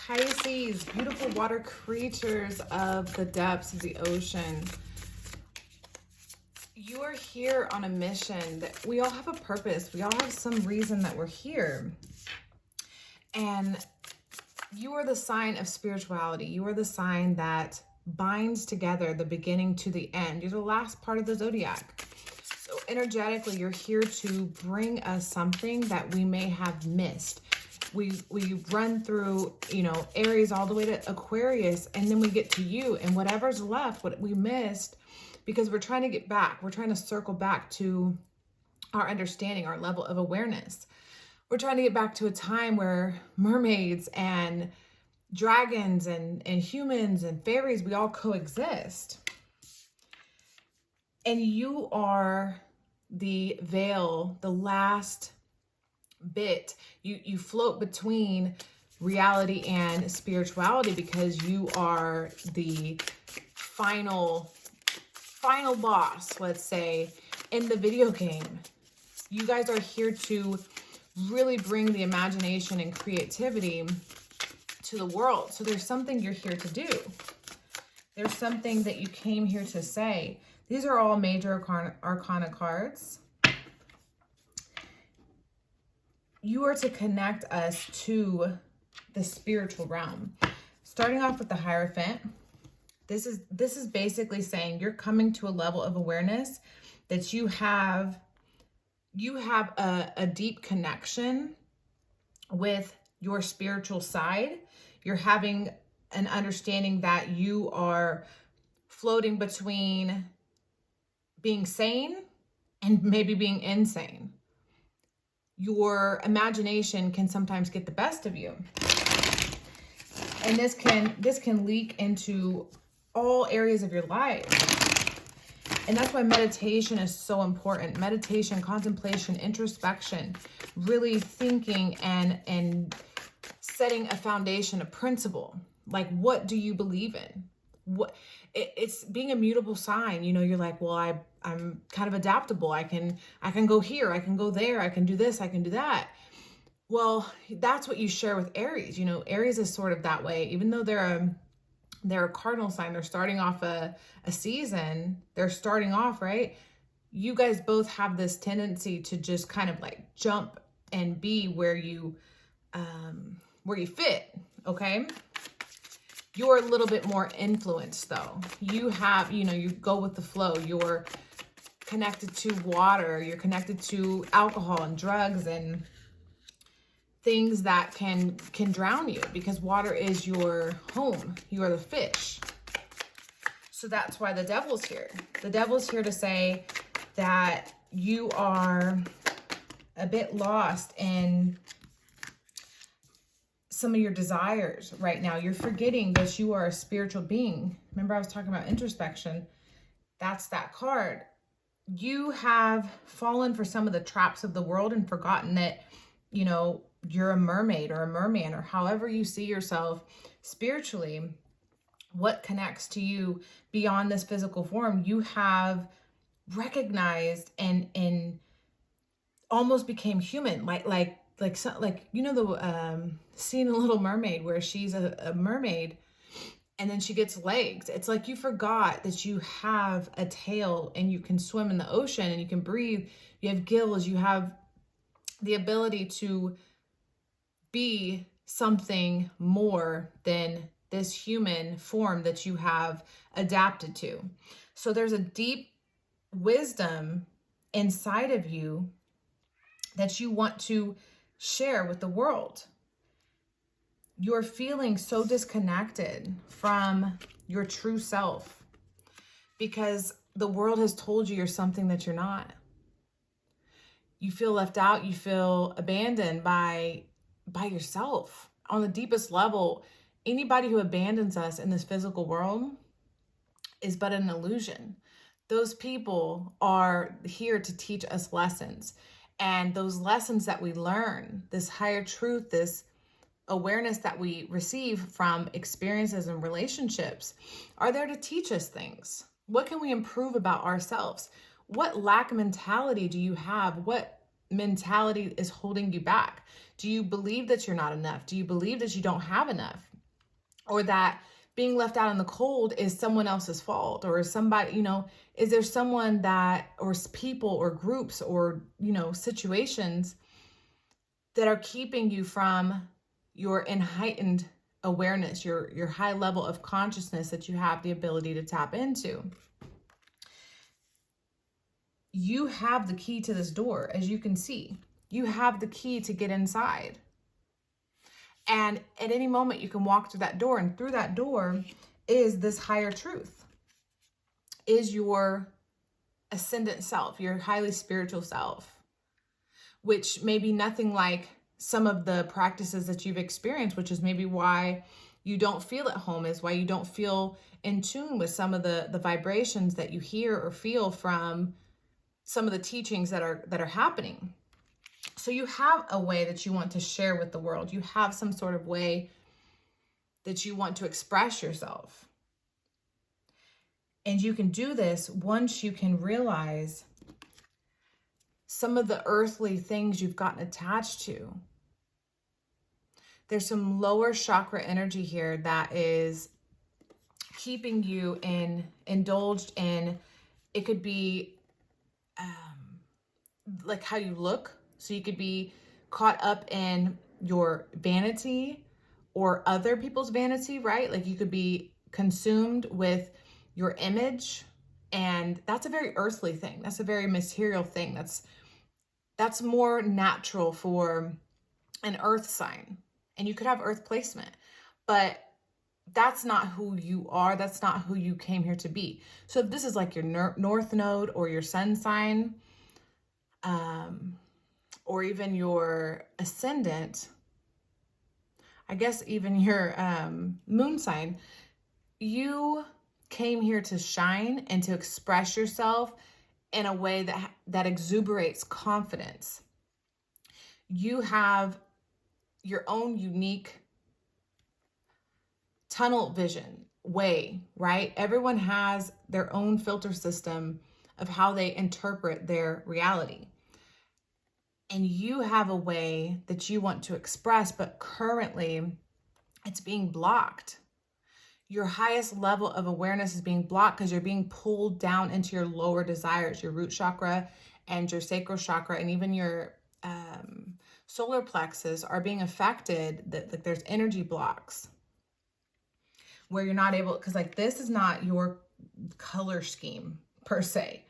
Pisces, beautiful water creatures of the depths of the ocean. You are here on a mission. That we all have a purpose. We all have some reason that we're here. And you are the sign of spirituality. You are the sign that binds together the beginning to the end. You're the last part of the zodiac. So energetically, you're here to bring us something that we may have missed. We run through, Aries all the way to Aquarius, and then we get to you, and whatever's left, what we missed, because we're trying to get back. We're trying to circle back to our understanding, our level of awareness. We're trying to get back to a time where mermaids and dragons and humans and fairies, we all coexist. And you are the veil, the last bit. You float between reality and spirituality because you are the final boss, let's say, in the video game. You guys are here to really bring the imagination and creativity to the world. So there's something you're here to do. There's something that you came here to say. These are all major arcana cards. You are to connect us to the spiritual realm. Starting off with the Hierophant, this is basically saying you're coming to a level of awareness that you have a deep connection with your spiritual side. You're having an understanding that you are floating between being sane and maybe being insane. Your imagination can sometimes get the best of you. And this can leak into all areas of your life. And that's why meditation is so important. Meditation, contemplation, introspection, really thinking and setting a foundation, a principle. Like, what do you believe in? It's being a mutable sign. You're like, well, I'm kind of adaptable. I can go here, I can go there, I can do this, I can do that. Well, that's what you share with Aries. Aries is sort of that way. Even though they're a cardinal sign, they're starting off a season, they're starting off, right? You guys both have this tendency to just kind of like jump and be where you fit, okay? You're a little bit more influenced though. You have, you go with the flow. You're connected to water. You're connected to alcohol and drugs and things that can drown you, because water is your home. You are the fish. So that's why the devil's here. The devil's here to say that you are a bit lost in some of your desires right now. You're forgetting that you are a spiritual being. Remember, I was talking about introspection. That's that card. You have fallen for some of the traps of the world and forgotten that, you're a mermaid or a merman, or however you see yourself spiritually, what connects to you beyond this physical form. You have recognized and almost became human, like the scene in Little Mermaid where she's a mermaid and then she gets legs. It's like you forgot that you have a tail and you can swim in the ocean and you can breathe. You have gills. You have the ability to be something more than this human form that you have adapted to. So there's a deep wisdom inside of you that you want to share with the world. You're feeling so disconnected from your true self because the world has told you you're something that you're not. You feel left out. You feel abandoned by yourself. On the deepest level, anybody who abandons us in this physical world is but an illusion. Those people are here to teach us lessons. And those lessons that we learn, this higher truth, this awareness that we receive from experiences and relationships, are there to teach us things. What can we improve about ourselves? What lack mentality do you have? What mentality is holding you back? Do you believe that you're not enough? Do you believe that you don't have enough? or that being left out in the cold is someone else's fault, or is somebody, you know, is there someone that, or people or groups or, you know, situations that are keeping you from your heightened awareness, your high level of consciousness that you have the ability to tap into. You have the key to this door, as you can see. You have the key to get inside. And at any moment you can walk through that door, and through that door is this higher truth, is your ascendant self, your highly spiritual self, which may be nothing like some of the practices that you've experienced, which is maybe why you don't feel at home, is why you don't feel in tune with some of the vibrations that you hear or feel from some of the teachings that are happening. So you have a way that you want to share with the world. You have some sort of way that you want to express yourself. And you can do this once you can realize some of the earthly things you've gotten attached to. There's some lower chakra energy here that is keeping you indulged in, it could be like how you look. So you could be caught up in your vanity or other people's vanity, right? Like you could be consumed with your image, and that's a very earthly thing. That's a very material thing. That's more natural for an earth sign, and you could have earth placement, but that's not who you are. That's not who you came here to be. So if this is like your north node or your sun sign, or even your ascendant, I guess even your moon sign, you came here to shine and to express yourself in a way that exuberates confidence. You have your own unique tunnel vision way, right? Everyone has their own filter system of how they interpret their reality. And you have a way that you want to express, but currently it's being blocked. Your highest level of awareness is being blocked because you're being pulled down into your lower desires, your root chakra and your sacral chakra, and even your solar plexus are being affected. That there's energy blocks where you're not able, because like this is not your color scheme per se.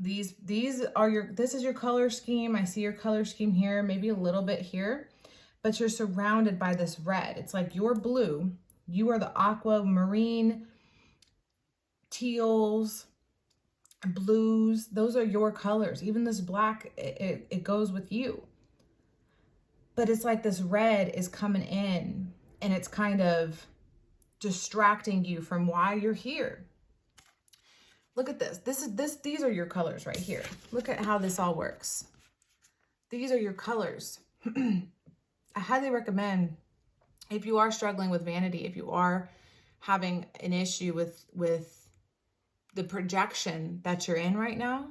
These are this is your color scheme. I see your color scheme here, maybe a little bit here, but you're surrounded by this red. It's like you're blue. You are the aquamarine, teals, blues. Those are your colors. Even this black, it goes with you. But it's like this red is coming in, and it's kind of distracting you from why you're here. Look at this. These are your colors right here. Look at how this all works. These are your colors. I highly recommend, if you are struggling with vanity, if you are having an issue with the projection that you're in right now,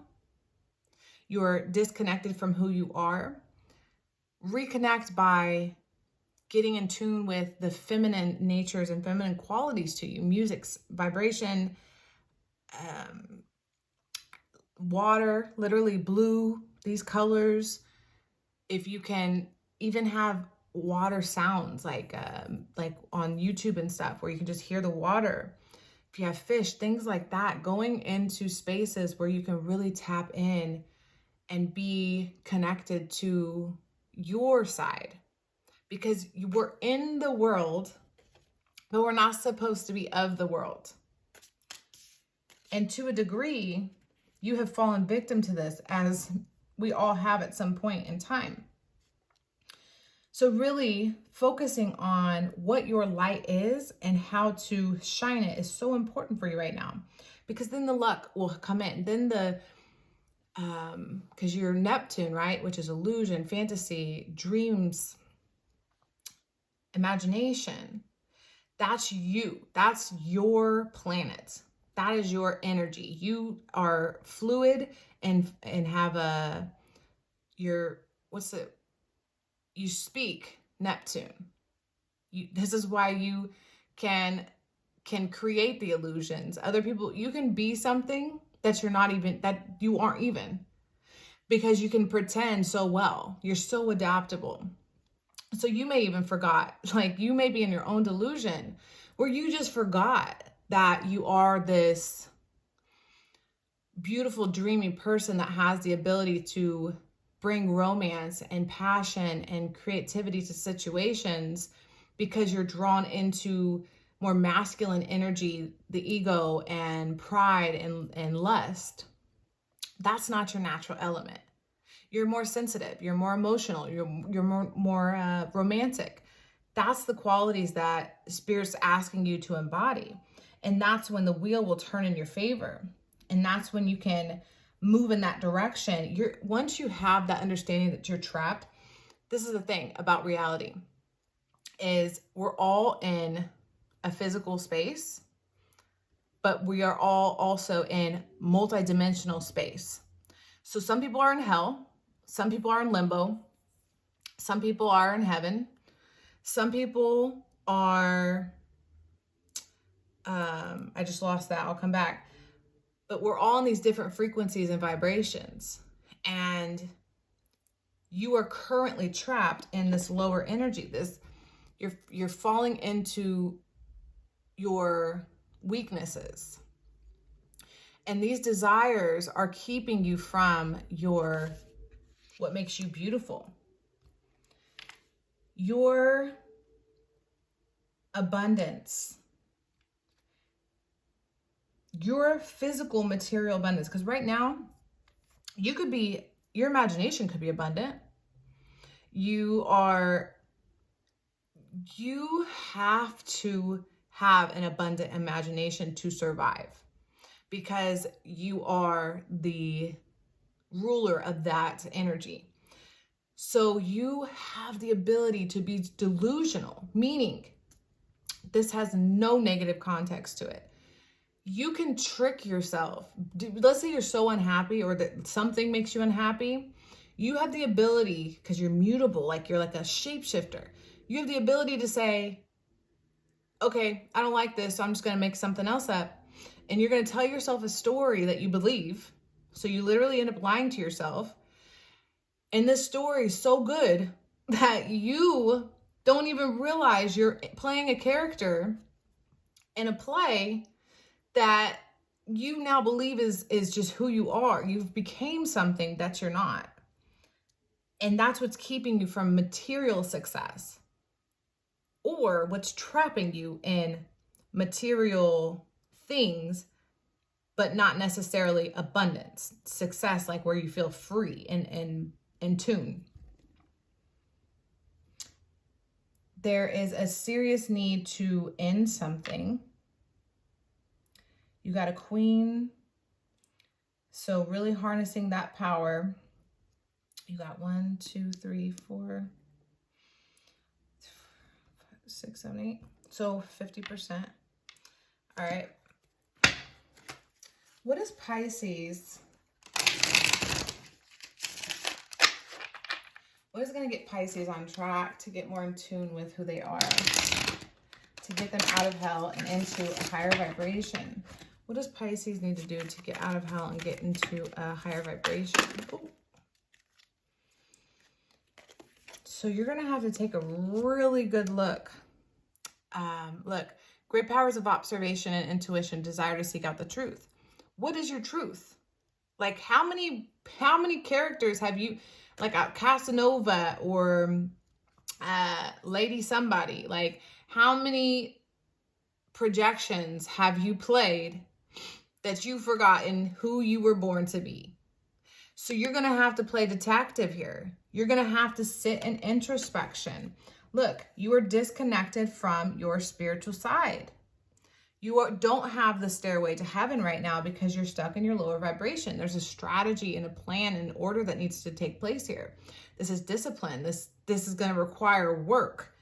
you're disconnected from who you are, reconnect by getting in tune with the feminine natures and feminine qualities to you. Music's vibration, water, literally blue, these colors. If you can even have water sounds like on YouTube and stuff, where you can just hear the water. If you have fish, things like that, going into spaces where you can really tap in and be connected to your side, because we're in the world, but we're not supposed to be of the world. And to a degree, you have fallen victim to this, as we all have at some point in time. So really focusing on what your light is and how to shine it is so important for you right now, because then the luck will come in. Then because you're Neptune, right? Which is illusion, fantasy, dreams, imagination. That's you. That's your planet. That is your energy. You are fluid and have you speak Neptune. This is why you can create the illusions. Other people, you can be something that you're not even, that you aren't even, because you can pretend so well. You're so adaptable. So you may even forgot, like you may be in your own delusion where you just forgot that you are this beautiful, dreamy person that has the ability to bring romance and passion and creativity to situations, because you're drawn into more masculine energy, the ego and pride and lust. That's not your natural element. You're more sensitive, you're more emotional, you're more romantic. That's the qualities that Spirit's asking you to embody. And that's when the wheel will turn in your favor. And that's when you can move in that direction. Once you have that understanding that you're trapped, this is the thing about reality, is we're all in a physical space, but we are all also in multidimensional space. So some people are in hell, some people are in limbo, some people are in heaven, some people are, I just lost that, I'll come back. But we're all in these different frequencies and vibrations. And you are currently trapped in this lower energy. You're falling into your weaknesses. And these desires are keeping you from what makes you beautiful. Your abundance. Your physical material abundance. Because right now, your imagination could be abundant. You have to have an abundant imagination to survive, because you are the ruler of that energy. So you have the ability to be delusional, meaning this has no negative context to it. You can trick yourself. Let's say you're so unhappy, or that something makes you unhappy. You have the ability, because you're mutable, like you're like a shapeshifter. You have the ability to say, okay, I don't like this, so I'm just going to make something else up. And you're going to tell yourself a story that you believe. So you literally end up lying to yourself. And this story is so good that you don't even realize you're playing a character in a play that you now believe is just who you are. You've became something that you're not. And that's what's keeping you from material success, or what's trapping you in material things, but not necessarily abundance, success, like where you feel free and in tune. There is a serious need to end something. You got a Queen. So really harnessing that power. You got 1, 2, 3, 4, 5, 6, 7, 8. So 50%. All right. What is Pisces? What is going to get Pisces on track to get more in tune with who they are? To get them out of hell and into a higher vibration. What does Pisces need to do to get out of hell and get into a higher vibration? Ooh. So you're going to have to take a really good look. Look, great powers of observation and intuition desire to seek out the truth. What is your truth? Like how many characters have you, like a Casanova or Lady Somebody, like how many projections have you played that you've forgotten who you were born to be? So you're going to have to play detective here. You're going to have to sit in introspection. Look, you are disconnected from your spiritual side. You don't have the stairway to heaven right now because you're stuck in your lower vibration. There's a strategy and a plan and an order that needs to take place here. This is discipline. This is going to require work.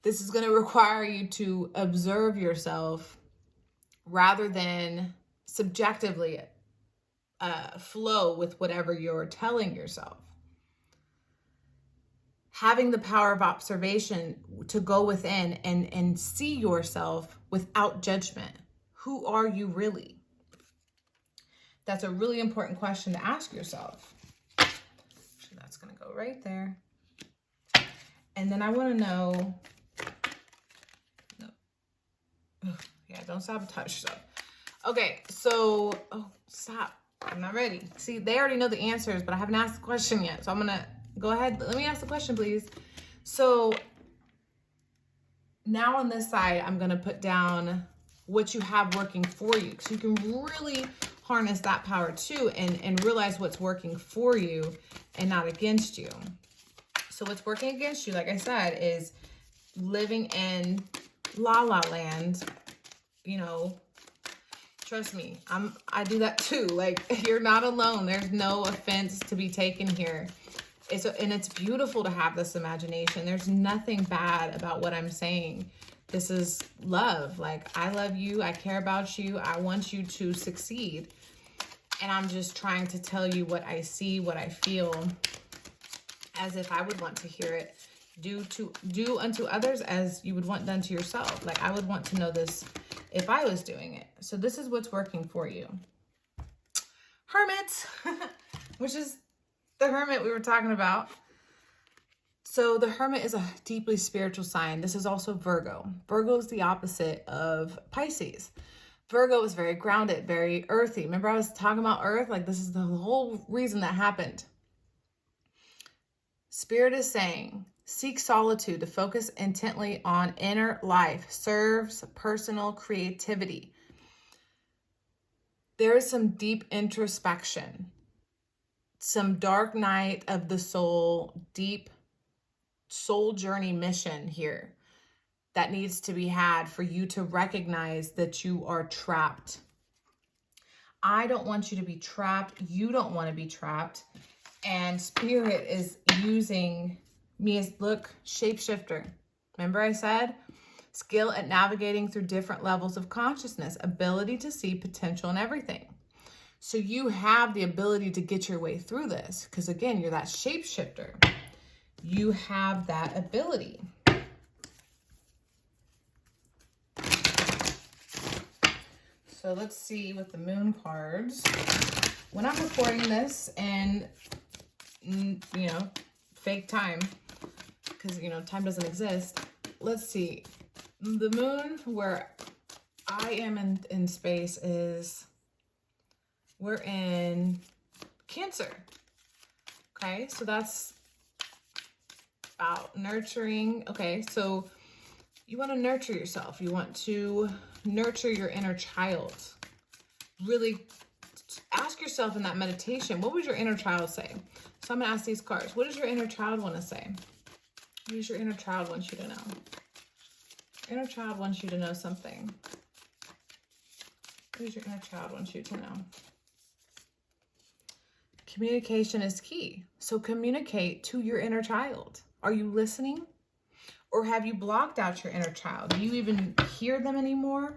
This is going to require you to observe yourself rather than subjectively flow with whatever you're telling yourself. having the power of observation to go within and see yourself without judgment. Who are you really? That's a really important question to ask yourself. So that's going to go right there. And then I want to know, yeah, don't sabotage yourself. Okay, so, oh, stop. I'm not ready. See, they already know the answers, but I haven't asked the question yet. So I'm going to go ahead. Let me ask the question, please. So now on this side, I'm going to put down what you have working for you. So you can really harness that power too and realize what's working for you and not against you. So what's working against you, like I said, is living in la la land. You know, trust me, I do that too. Like, you're not alone. There's no offense to be taken here. And it's beautiful to have this imagination. There's nothing bad about what I'm saying. This is love. Like, I love you. I care about you. I want you to succeed. And I'm just trying to tell you what I see, what I feel, as if I would want to hear it. Do unto others as you would want done to yourself. Like, I would want to know this if I was doing it. So this is what's working for you. Hermit, which is the Hermit we were talking about. So the Hermit is a deeply spiritual sign. This is also Virgo. Virgo is the opposite of Pisces. Virgo is very grounded, very earthy. Remember I was talking about earth? Like, this is the whole reason that happened. Spirit is saying, seek solitude to focus intently on inner life. Serves personal creativity. There is some deep introspection. Some dark night of the soul, deep soul journey mission here that needs to be had for you to recognize that you are trapped. I don't want you to be trapped. You don't want to be trapped. And Spirit is using me as, look, shapeshifter. Remember I said skill at navigating through different levels of consciousness, ability to see potential in everything. So you have the ability to get your way through this because, again, you're that shapeshifter. You have that ability. So let's see with the moon cards. When I'm recording this and, you know, fake time, because, you know, time doesn't exist. Let's see. The moon where I am in space is, we're in Cancer. Okay, so that's about nurturing. Okay, so you want to nurture yourself. You want to nurture your inner child. Really ask yourself in that meditation, what would your inner child say? So I'm going to ask these cards. What does your inner child want to say? What does your inner child want you to know? Your inner child wants you to know something. What does your inner child want you to know? Communication is key. So communicate to your inner child. Are you listening? Or have you blocked out your inner child? Do you even hear them anymore?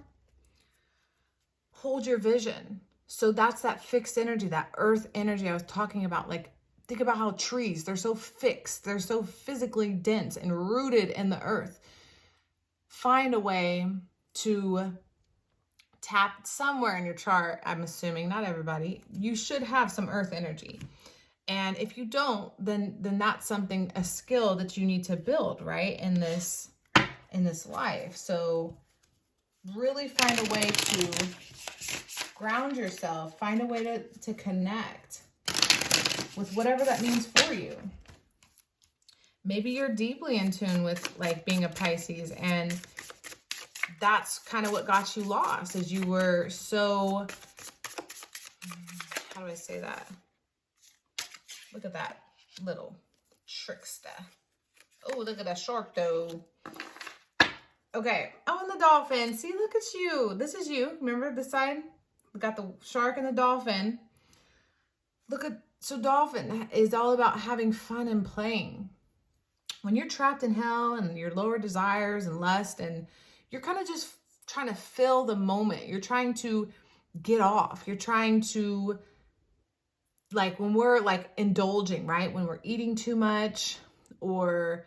Hold your vision. So that's that fixed energy, that earth energy I was talking about. Like, think about how trees, they're so fixed. They're so physically dense and rooted in the earth. Find a way to tap somewhere in your chart. I'm assuming, not everybody. You should have some earth energy. And if you don't, then that's something, a skill that you need to build, right? In this life. So really find a way to ground yourself. Find a way to connect with whatever that means for you. Maybe you're deeply in tune with, like, being a Pisces, and that's kind of what got you lost, is you were so, how do I say that? Look at that little trickster. Oh, look at that shark though. Okay. Oh, and the dolphin. See, look at you. This is you. Remember this side? We got the shark and the dolphin. Look at, so dolphin is all about having fun and playing. When you're trapped in hell and your lower desires and lust, and you're kind of just trying to fill the moment. You're trying to get off. You're trying to, like, when we're like indulging, right? When we're eating too much, or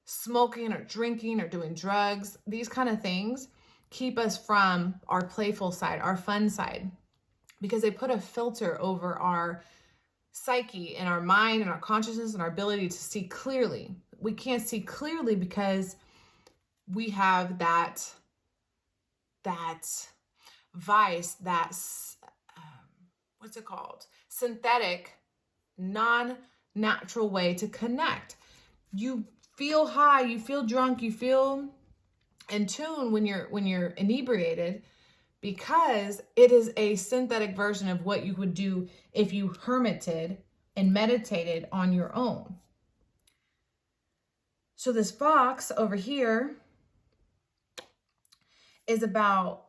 smoking or drinking or doing drugs. These kind of things keep us from our playful side, our fun side, because they put a filter over our psyche and our mind and our consciousness and our ability to see clearly. We can't see clearly because we have that vice, what's it called? Synthetic, non-natural way to connect. You feel high, you feel drunk, you feel in tune when you're inebriated, because it is a synthetic version of what you would do if you hermited and meditated on your own. So this fox over here is about,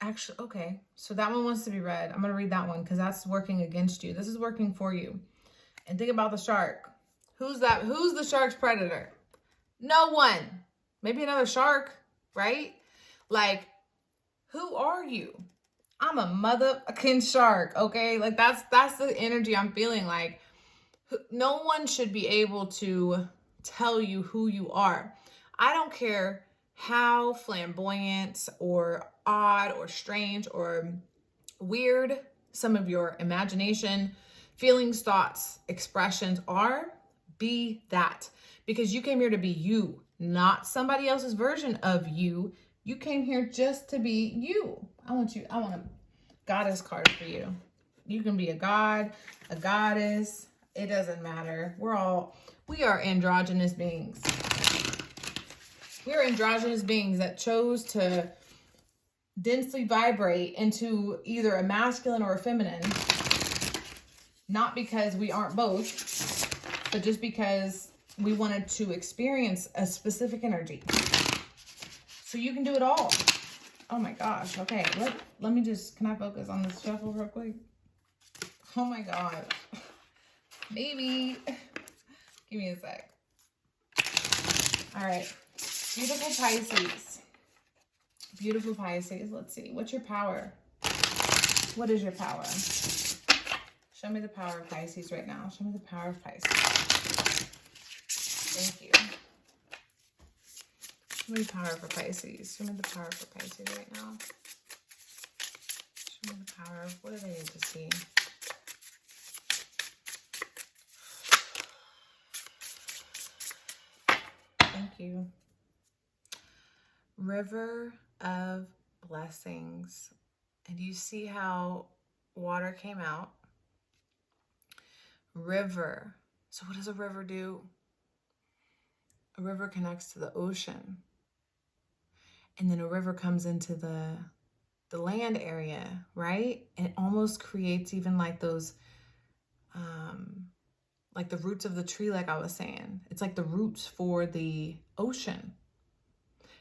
actually, okay, so that one wants to be read. I'm going to read that one because that's working against you. This is working for you. And think about the shark. Who's that? Who's the shark's predator? No one. Maybe another shark, right? Like, who are you? I'm a motherfucking shark, okay? Like, that's the energy I'm feeling. Like, no one should be able to tell you who you are. I don't care how flamboyant or odd or strange or weird some of your imagination, feelings, thoughts, expressions are. Be that, because you came here to be you, not somebody else's version of you. You came here just to be you. I want a goddess card for you. You can be a god, a goddess. It doesn't matter. We are androgynous beings. We are androgynous beings that chose to densely vibrate into either a masculine or a feminine. Not because we aren't both, but just because we wanted to experience a specific energy. So you can do it all. Oh my gosh. Okay, let me just, can I focus on this shuffle real quick? Oh my God. Maybe. Give me a sec. All right. Beautiful Pisces. Beautiful Pisces. Let's see. What's your power? What is your power? Show me the power of Pisces right now. Show me the power of Pisces. Thank you. Show me the power for Pisces. Show me the power for Pisces right now. Show me the power of, what do they need to see? Thank you. River of blessings. And you see how water came out? River. So what does a river do? A river connects to the ocean. And then a river comes into the land area, right? And it almost creates even like those, like the roots of the tree, like I was saying. It's like the roots for the ocean.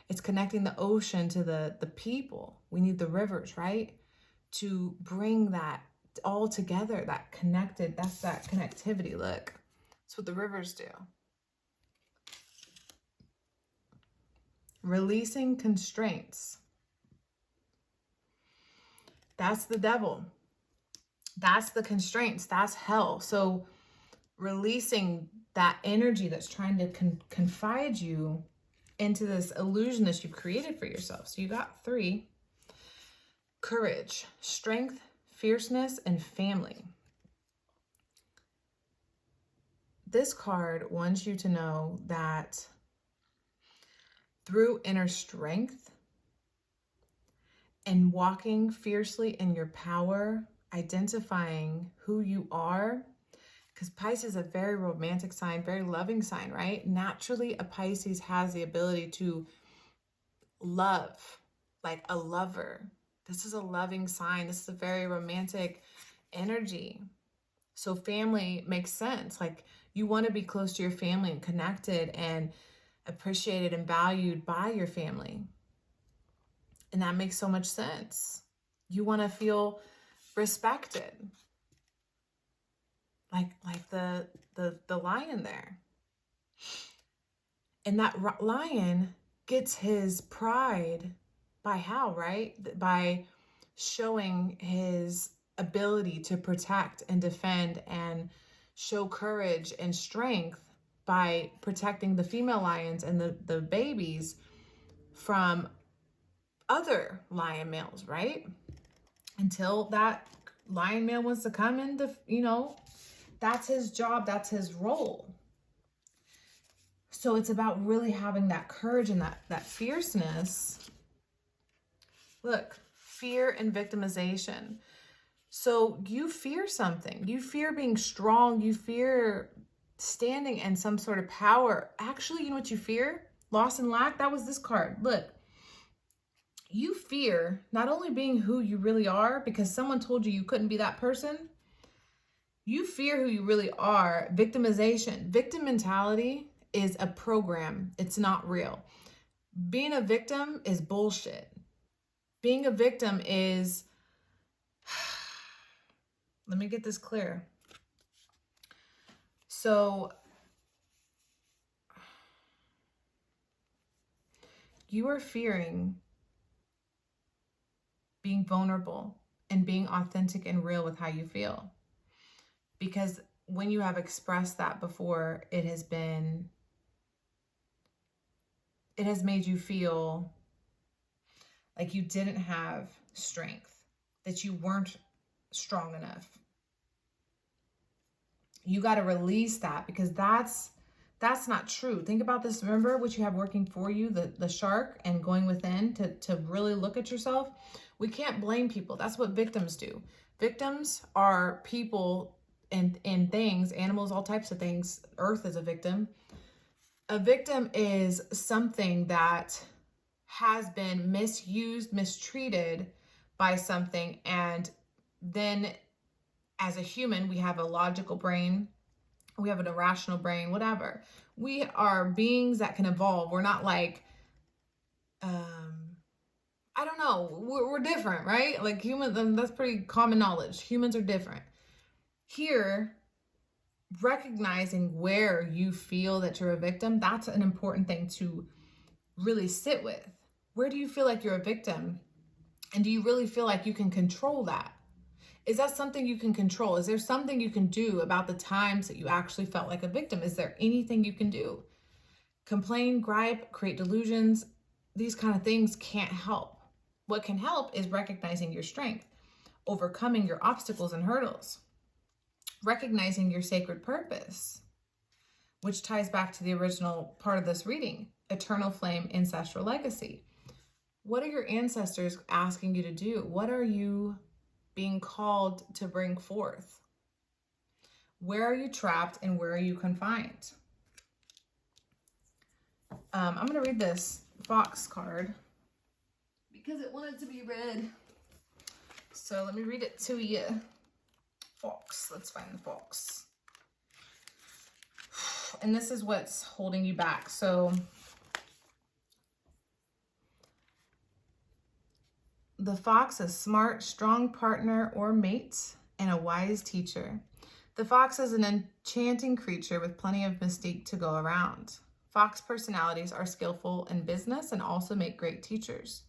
It's connecting the ocean to the people. We need the rivers, right? To bring that all together, that connected, that's that connectivity. Look, that's what the rivers do. Releasing constraints. That's the devil. That's the constraints. That's hell. So releasing that energy that's trying to confide you into this illusion that you've created for yourself. So you got 3. Courage, strength, fierceness, and family. This card wants you to know that through inner strength and walking fiercely in your power, identifying who you are, because Pisces is a very romantic sign, very loving sign, right? Naturally, a Pisces has the ability to love, like a lover. This is a loving sign. This is a very romantic energy. So family makes sense. Like, you want to be close to your family and connected and appreciated and valued by your family. And that makes so much sense. You want to feel respected. Like the lion there. And that lion gets his pride by how, right? By showing his ability to protect and defend and show courage and strength by protecting the female lions and the babies from other lion males, right? Until that lion male wants to come into, you know, that's his job, that's his role. So it's about really having that courage and that fierceness. Look, fear and victimization. So you fear something. You fear being strong. You fear standing in some sort of power. Actually, you know what you fear? Loss and lack. That was this card. Look, you fear not only being who you really are because someone told you couldn't be that person. You fear who you really are. Victimization. Victim mentality is a program. It's not real. Being a victim is bullshit. Being a victim is, let me get this clear. So you are fearing being vulnerable and being authentic and real with how you feel. Because when you have expressed that before, it has made you feel like you didn't have strength, that you weren't strong enough. You got to release that because that's not true. Think about this. Remember what you have working for you, the shark, and going within to really look at yourself. We can't blame people. That's what victims do. Victims are people and things, animals, all types of things. Earth is a victim. A victim is something that has been misused, mistreated by something. And then as a human, we have a logical brain. We have an irrational brain, whatever. We are beings that can evolve. We're not like, I don't know. We're different, right? Like humans, that's pretty common knowledge. Humans are different. Here, recognizing where you feel that you're a victim, that's an important thing to really sit with. Where do you feel like you're a victim? And do you really feel like you can control that? Is that something you can control? Is there something you can do about the times that you actually felt like a victim? Is there anything you can do? Complain, gripe, create delusions, these kind of things can't help. What can help is recognizing your strength, overcoming your obstacles and hurdles, recognizing your sacred purpose, which ties back to the original part of this reading, eternal flame, ancestral legacy. What are your ancestors asking you to do? What are you being called to bring forth? Where are you trapped and where are you confined? I'm going to read this Fox card because it wanted to be read. So let me read it to you. Fox. Let's find the fox. And this is what's holding you back. So the fox is smart, strong partner or mate, and a wise teacher. The fox is an enchanting creature with plenty of mystique to go around. Fox personalities are skillful in business and also make great teachers.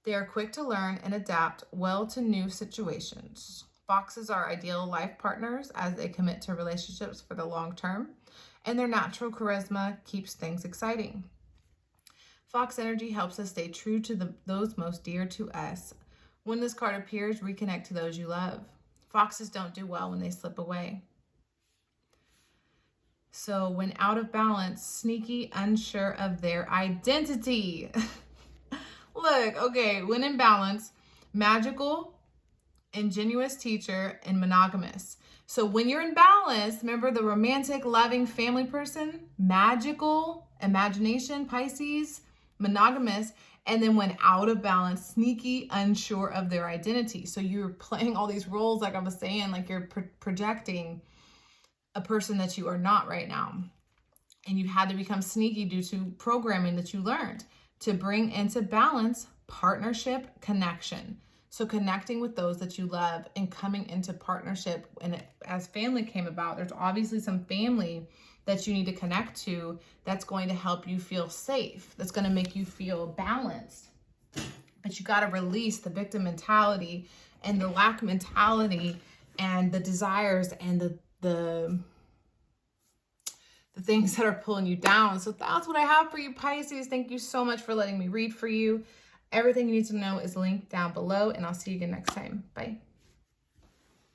They are quick to learn and adapt well to new situations. Foxes are ideal life partners as they commit to relationships for the long term, and their natural charisma keeps things exciting. Fox energy helps us stay true to those most dear to us. When this card appears, reconnect to those you love. Foxes don't do well when they slip away. So when out of balance, sneaky, unsure of their identity. Look, okay, when in balance, magical, ingenuous teacher, and monogamous. So when you're in balance, remember the romantic, loving family person, magical, imagination, Pisces, monogamous, and then when out of balance, sneaky, unsure of their identity. So you're playing all these roles, like I was saying, like you're projecting a person that you are not right now. And you had to become sneaky due to programming that you learned to bring into balance partnership, connection. So connecting with those that you love and coming into partnership. And as family came about, there's obviously some family that you need to connect to that's going to help you feel safe, that's going to make you feel balanced. But you got to release the victim mentality and the lack mentality and the desires and the things that are pulling you down. So that's what I have for you, Pisces. Thank you so much for letting me read for you. Everything you need to know is linked down below, and I'll see you again next time. Bye.